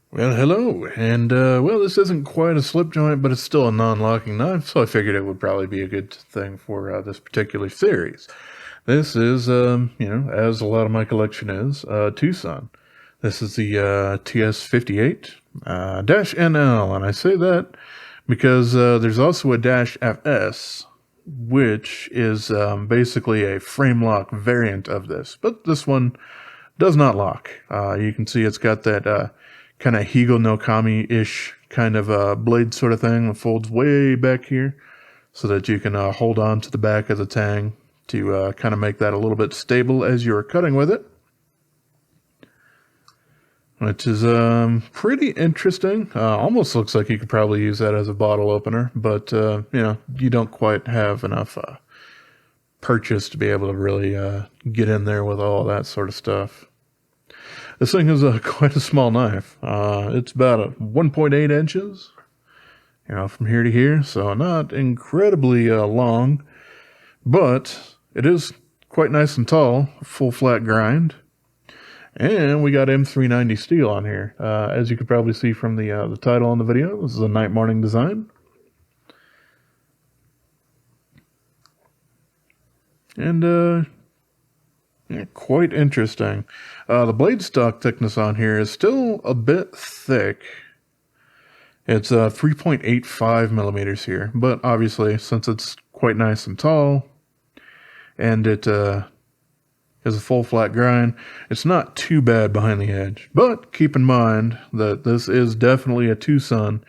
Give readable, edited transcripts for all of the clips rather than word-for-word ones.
Well, hello, and well, this isn't quite a slip joint, but it's still a non-locking knife, so I figured it would probably be a good thing for this particular series. This is, as a lot of my collection is, TwoSun. This is the TS58-NL, and I say that because there's also a dash FS, which is basically a frame lock variant of this, but this one does not lock. You can see it's got that kind of Higo no Kami-ish kind of blade sort of thing that folds way back here so that you can hold on to the back of the tang to kind of make that a little bit stable as you're cutting with it. Which is pretty interesting. Almost looks like you could probably use that as a bottle opener, but you don't quite have enough purchase to be able to really get in there with all that sort of stuff. This thing is quite a small knife. It's about 1.8 inches, from here to here, so not incredibly long, but it is quite nice and tall, full flat grind. And we got M390 steel on here. As you can probably see from the title on the video, this is a NightMorning design. And quite interesting. The blade stock thickness on here is still a bit thick. It's 3.85 millimeters here, but obviously since it's quite nice and tall, and it is a full flat grind, it's not too bad behind the edge. But keep in mind that this is definitely a TwoSun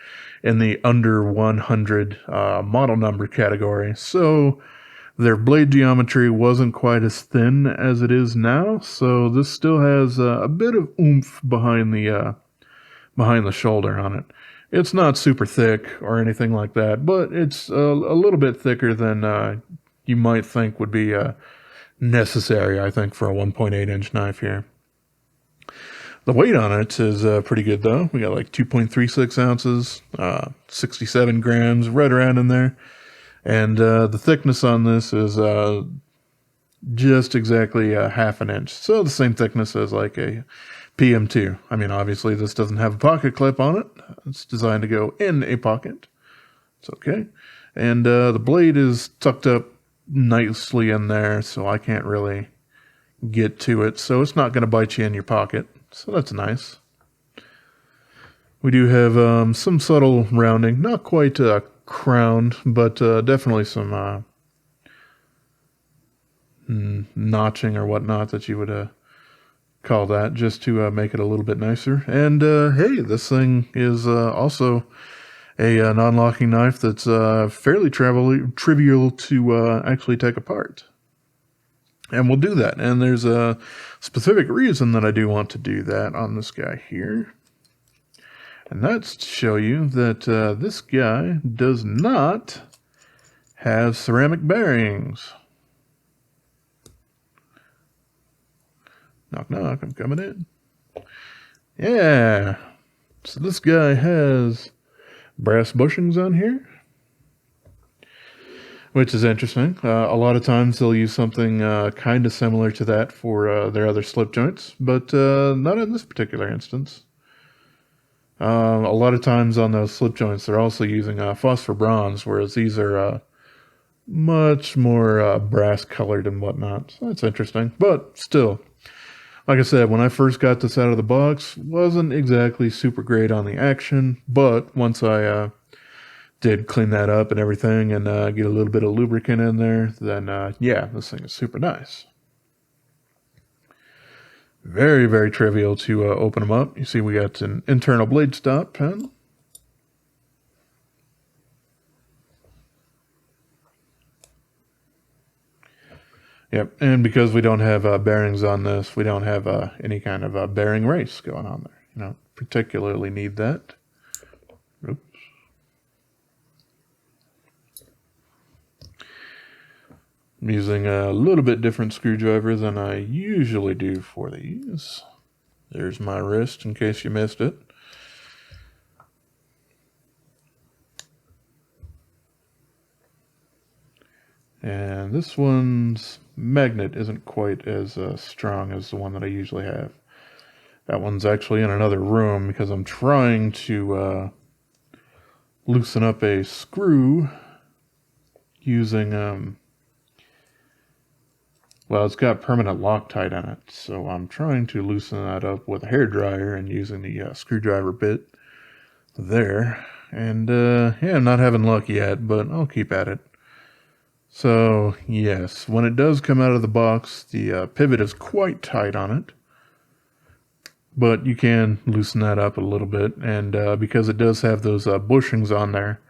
in the under 100 model number category, so their blade geometry wasn't quite as thin as it is now, so this still has a bit of oomph behind the shoulder on it. It's not super thick or anything like that, but it's a little bit thicker than you might think would be necessary, I think, for a 1.8 inch knife here. The weight on it is pretty good, though. We got like 2.36 ounces, 67 grams, right around in there. And the thickness on this is just exactly half an inch. So the same thickness as like a PM2. I mean, obviously this doesn't have a pocket clip on it. It's designed to go in a pocket. It's okay. And the blade is tucked up nicely in there, so I can't really get to it. So it's not going to bite you in your pocket. So that's nice. We do have some subtle rounding, not quite crowned, but definitely some notching or whatnot that you would call that, just to make it a little bit nicer. And hey, this thing is also a non-locking knife that's fairly trivial to actually take apart. And we'll do that. And there's a specific reason that I do want to do that on this guy here. And that's to show you that this guy does not have ceramic bearings. Knock, knock, I'm coming in. Yeah. So this guy has brass bushings on here, which is interesting. A lot of times they'll use something kind of similar to that for their other slip joints, but not in this particular instance. A lot of times on those slip joints, they're also using phosphor bronze, whereas these are much more brass colored and whatnot. So that's interesting. But still, like I said, when I first got this out of the box, wasn't exactly super great on the action. But once I did clean that up and everything and get a little bit of lubricant in there, then yeah, this thing is super nice. Very, very trivial to open them up. You see we got an internal blade stop pen. Yep, and because we don't have bearings on this, we don't have any kind of bearing race going on there. You don't particularly need that. Oops. I'm using a little bit different screwdriver than I usually do for these. There's my wrist in case you missed it. And this one's magnet isn't quite as strong as the one that I usually have. That one's actually in another room because I'm trying to loosen up a screw using, well, it's got permanent Loctite in it, so I'm trying to loosen that up with a hairdryer and using the screwdriver bit there. And yeah, I'm not having luck yet, but I'll keep at it. So yes, when it does come out of the box, the pivot is quite tight on it. But you can loosen that up a little bit, and because it does have those bushings on there,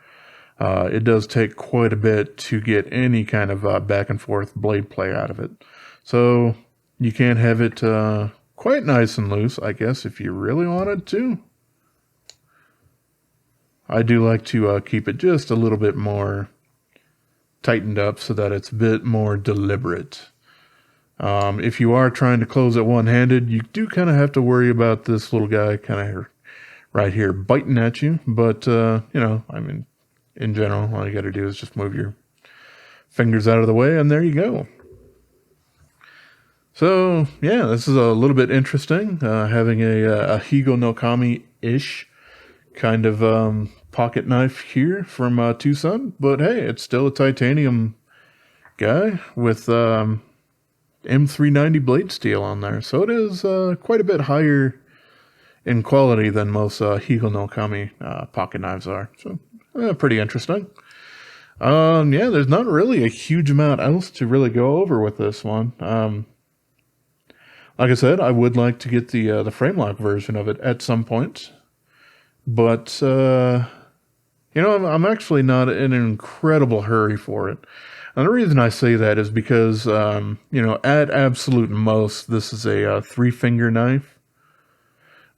it does take quite a bit to get any kind of back and forth blade play out of it. So you can have it quite nice and loose, I guess, if you really wanted to. I do like to keep it just a little bit more tightened up so that it's a bit more deliberate. If you are trying to close it one-handed, you do kind of have to worry about this little guy kind of right here biting at you. But, you know, I mean, in general, all you got to do is just move your fingers out of the way, and there you go. So, yeah, this is a little bit interesting, having a Higo no Kami-ish kind of pocket knife here from TwoSun. But, hey, it's still a titanium guy with M390 blade steel on there, so it is quite a bit higher in quality than most Higo no Kami pocket knives are. So pretty interesting. Yeah, there's not really a huge amount else to really go over with this one. Like I said, I would like to get the frame lock version of it at some point, but you know, I'm actually not in an incredible hurry for it. And the reason I say that is because, you know, at absolute most, this is a 3-finger knife.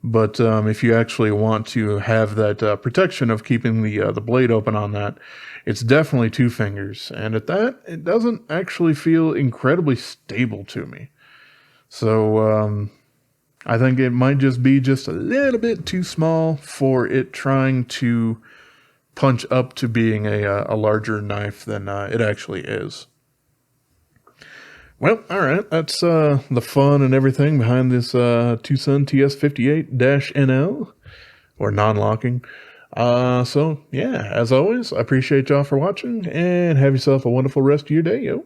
But if you actually want to have that protection of keeping the blade open on that, it's definitely 2 fingers. And at that, it doesn't actually feel incredibly stable to me. So I think it might just be just a little bit too small for it trying to punch up to being a larger knife than it actually is. Well, all right, that's the fun and everything behind this TwoSun TS58-NL, or non-locking. So, yeah, as always, I appreciate y'all for watching, and have yourself a wonderful rest of your day, yo.